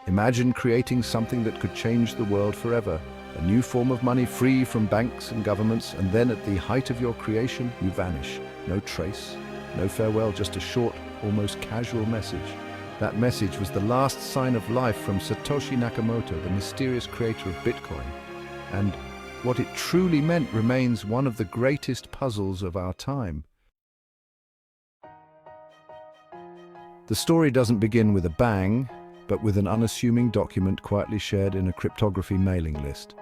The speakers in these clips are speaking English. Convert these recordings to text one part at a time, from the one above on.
Imagine creating something that could change the world forever. A new form of money free from banks and governments, and then at the height of your creation, you vanish. No trace, no farewell, just a short, almost casual message. That message was the last sign of life from Satoshi Nakamoto, the mysterious creator of Bitcoin. And what it truly meant remains one of the greatest puzzles of our time. The story doesn't begin with a bang, but with an unassuming document quietly shared in a cryptography mailing list.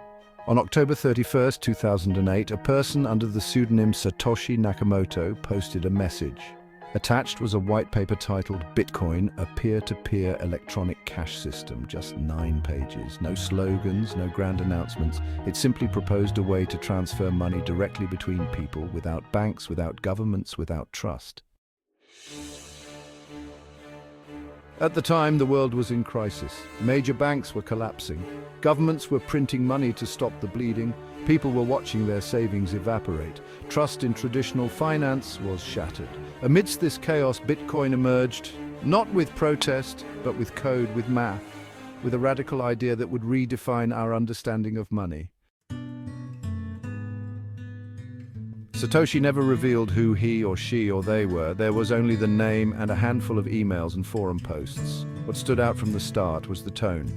On October 31, 2008, a person under the pseudonym Satoshi Nakamoto posted a message. Attached was a white paper titled Bitcoin, a peer-to-peer electronic cash system. Just 9 pages. No slogans, no grand announcements. It simply proposed a way to transfer money directly between people, without banks, without governments, without trust. At the time, the world was in crisis. Major banks were collapsing. Governments were printing money to stop the bleeding. People were watching their savings evaporate. Trust in traditional finance was shattered. Amidst this chaos, Bitcoin emerged, not with protest, but with code, with math, with a radical idea that would redefine our understanding of money. Satoshi never revealed who he or she or they were. There was only the name and a handful of emails and forum posts. What stood out from the start was the tone.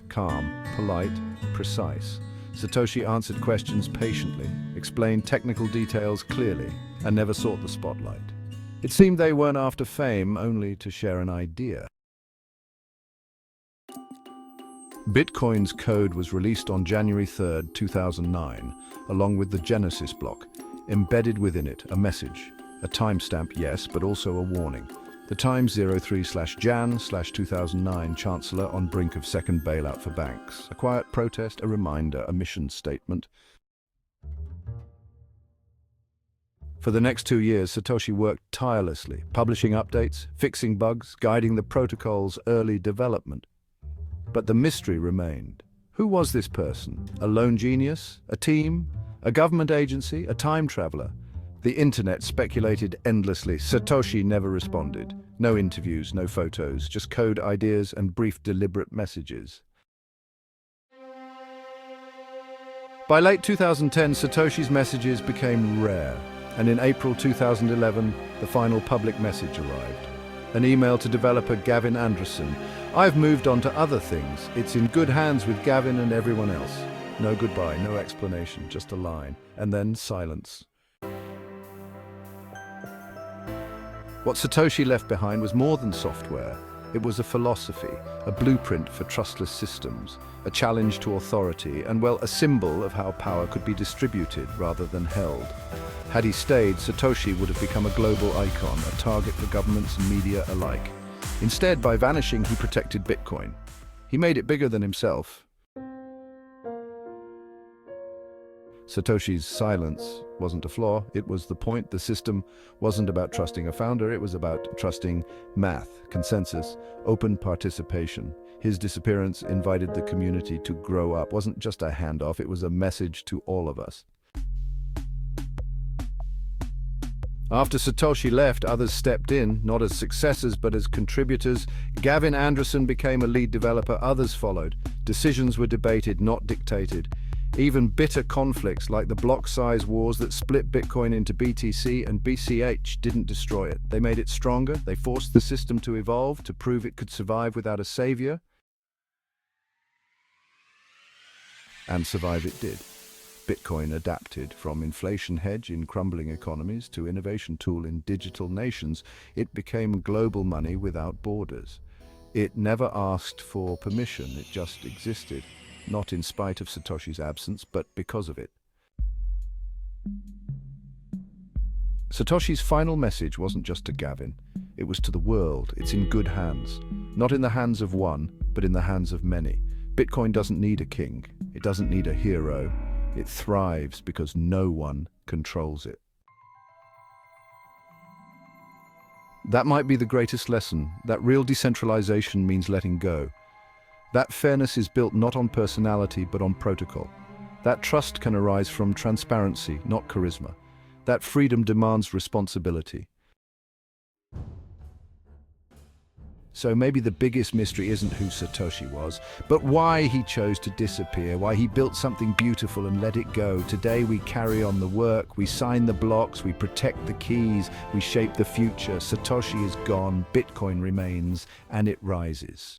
Calm, polite, precise. Satoshi answered questions patiently, explained technical details clearly, and never sought the spotlight. It seemed they weren't after fame, only to share an idea. Bitcoin's code was released on January 3, 2009, along with the Genesis block. Embedded within it, a message, a timestamp, yes, but also a warning. The time 03/Jan/2009, Chancellor on brink of second bailout for banks. A quiet protest, a reminder, a mission statement. For the next 2 years, Satoshi worked tirelessly, publishing updates, fixing bugs, guiding the protocol's early development. But the mystery remained. Who was this person? A lone genius? A team? A government agency? A time traveler? The internet speculated endlessly. Satoshi never responded. No interviews, no photos, just code, ideas, and brief, deliberate messages. By late 2010, Satoshi's messages became rare, and in April 2011, the final public message arrived. An email to developer Gavin Anderson. "I've moved on to other things. It's in good hands with Gavin and everyone else." No goodbye, no explanation, just a line, and then silence. What Satoshi left behind was more than software. It was a philosophy, a blueprint for trustless systems, a challenge to authority, and, well, a symbol of how power could be distributed rather than held. Had he stayed, Satoshi would have become a global icon, a target for governments and media alike. Instead, by vanishing, he protected Bitcoin. He made it bigger than himself. Satoshi's silence wasn't a flaw, it was the point. The system wasn't about trusting a founder, it was about trusting math, consensus, open participation. His disappearance invited the community to grow up. It wasn't just a handoff, it was a message to all of us. After Satoshi left, others stepped in, not as successors but as contributors. Gavin Anderson became a lead developer, others followed. Decisions were debated, not dictated. Even bitter conflicts like the block size wars that split Bitcoin into BTC and BCH didn't destroy it. They made it stronger, they forced the system to evolve, to prove it could survive without a savior. And survive it did. Bitcoin adapted from inflation hedge in crumbling economies to innovation tool in digital nations. It became global money without borders. It never asked for permission, it just existed. Not in spite of Satoshi's absence, but because of it. Satoshi's final message wasn't just to Gavin. It was to the world. It's in good hands. Not in the hands of one, but in the hands of many. Bitcoin doesn't need a king. It doesn't need a hero. It thrives because no one controls it. That might be the greatest lesson, that real decentralization means letting go. That fairness is built not on personality, but on protocol. That trust can arise from transparency, not charisma. That freedom demands responsibility. So maybe the biggest mystery isn't who Satoshi was, but why he chose to disappear, why he built something beautiful and let it go. Today we carry on the work, we sign the blocks, we protect the keys, we shape the future. Satoshi is gone, Bitcoin remains, and it rises.